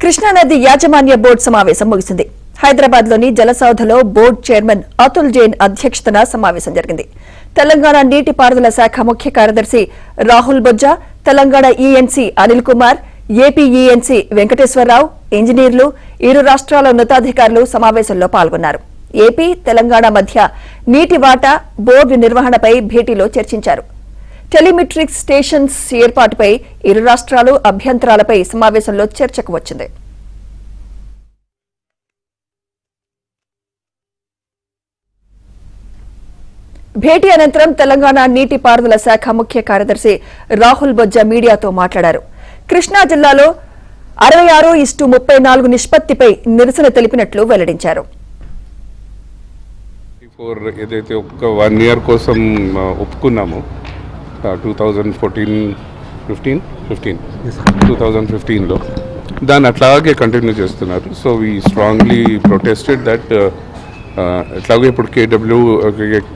కృష్ణానది యాజమాన్య బోర్డు సమావేశం ముగిసింది. హైదరాబాద్లోని జలసౌధలో బోర్డు చైర్మన్ అతుల్ జైన్ అధ్యక్షతన సమావేశం జరిగింది. తెలంగాణ నీటిపారుదల శాఖ ముఖ్య కార్యదర్శి Rahul Bojja, Telangana ENC Anil Kumar, AP ENC Venkateswara Rao, ఇంజనీర్లు, ఇరు రాష్ట్రాల ఉన్నతాధికారులు సమావేశంలో పాల్గొన్నారు. ఏపీ, తెలంగాణ మధ్య నీటి వాటా, బోర్డు నిర్వహణపై భేటీలో చర్చించారు. టెలిమెట్రిక్ స్టేషన్స్ ఏర్పాటుపై ఇరు రాష్ట్రాలు అభ్యంతరాలపై సమావేశంలో చర్చకు వచ్చింది. భేటీ అనంతరం తెలంగాణ నీటిపారుదల శాఖ ముఖ్య కార్యదర్శి రాహుల్ బొజ్జా మీడియాతో మాట్లాడారు. కృష్ణా జిల్లాలో 66:34 నిష్పత్తిపై నిరసన తెలిపినట్లు వెల్లడించారు. ఏదైతే ఒక 1 ఇయర్ కోసం ఒప్పుకున్నామో 2015లో దాన్ని అట్లాగే కంటిన్యూ చేస్తున్నారు. So we strongly protested that ఎట్లాగే ఇప్పుడు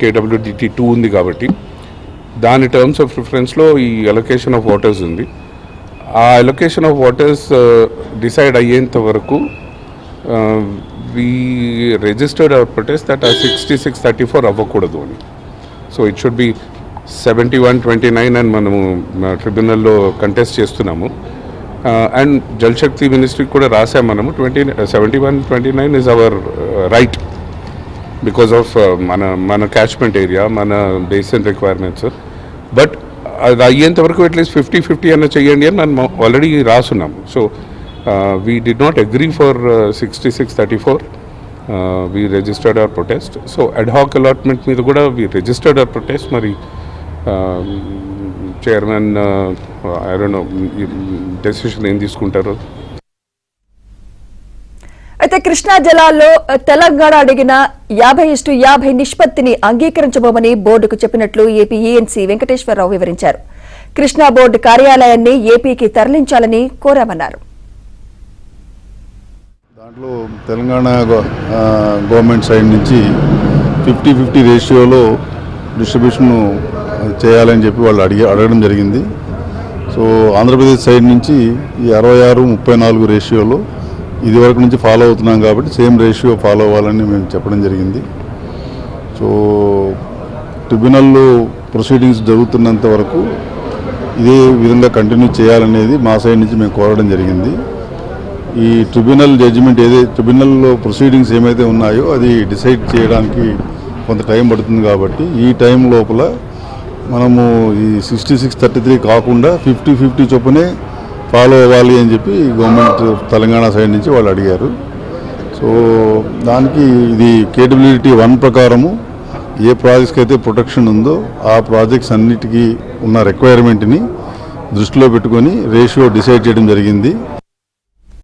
కేడబ్ల్యూడిటి 2 ఉంది కాబట్టి దాని టర్మ్స్ ఆఫ్ రిఫరెన్స్లో ఈ అలొకేషన్ ఆఫ్ వాటర్స్ ఉంది. ఆ అలొకేషన్ ఆఫ్ వాటర్స్ డిసైడ్ అయ్యేంత వరకు we registered our protest that 66-34 అవ్వకూడదు అని. సో ఇట్ షుడ్ బి 71-29 అని మనము ట్రిబ్యునల్లో కంటెస్ట్ చేస్తున్నాము. అండ్ జలశక్తి మినిస్ట్రీకి కూడా రాసాం మనము 71-29 is our right because of మన క్యాచ్మెంట్ ఏరియా, మన బేసిన్ రిక్వైర్మెంట్స్. బట్ అది అయ్యేంత వరకు అట్లీస్ట్ 50-50 అన్న చేయండి అని మనం ఆల్రెడీ రాసున్నాము. So we did not agree for 66-34. We registered our protest. So ad hoc allotment మీద కూడా వీ రిజిస్టర్డ్ అవర్ ప్రొటెస్ట్. మరి chairman I don't know decision ఏం తీసుకుంటారో. అయితే కృష్ణా జలాల్లో తెలంగాణ అడిగిన 50:50 నిష్పత్తిని అంగీకరించబోమని బోర్డుకు చెప్పినట్లు ఏపీ ఈఎన్సీ వెంకటేశ్వరరావు వివరించారు. కృష్ణా బోర్డు కార్యాలయాన్ని ఏపీకి తరలించాలని కోరామన్నారు. దాంట్లో తెలంగాణ గవర్నమెంట్ సైడ్ నుంచి 50-50 రేషియోలో డిస్ట్రిబ్యూషన్ చేయాలని చెప్పి వాళ్ళు అడగడం జరిగింది. సో ఆంధ్రప్రదేశ్ సైడ్ నుంచి ఈ 66-34 రేషియోలో ఇది వరకు నుంచి ఫాలో అవుతున్నాం కాబట్టి సేమ్ రేషియో ఫాలో అవ్వాలని మేము చెప్పడం జరిగింది. సో ట్రిబ్యునల్లో ప్రొసీడింగ్స్ జరుగుతున్నంత వరకు ఇదే విధంగా కంటిన్యూ చేయాలనేది మా సైడ్ నుంచి మేము కోరడం జరిగింది. ఈ ట్రిబ్యునల్ జడ్జిమెంట్ ట్రిబ్యునల్లో ప్రొసీడింగ్స్ ఏమైతే ఉన్నాయో అది డిసైడ్ చేయడానికి కొంత టైం పడుతుంది కాబట్టి ఈ టైం లోపల మనము ఈ 66-33 కాకుండా 50-50 చొప్పునే ఫాలో అవ్వాలి అని చెప్పి గవర్నమెంట్ తెలంగాణ సైడ్ నుంచి వాళ్ళు అడిగారు. సో దానికి ఇది కేడబ్ల్యూడిటి 1 ప్రకారము ఏ ప్రాజెక్ట్స్కి అయితే ప్రొటెక్షన్ ఉందో ఆ ప్రాజెక్ట్స్ అన్నిటికీ ఉన్న రిక్వైర్మెంట్ని దృష్టిలో పెట్టుకొని రేషియో డిసైడ్ చేయడం జరిగింది.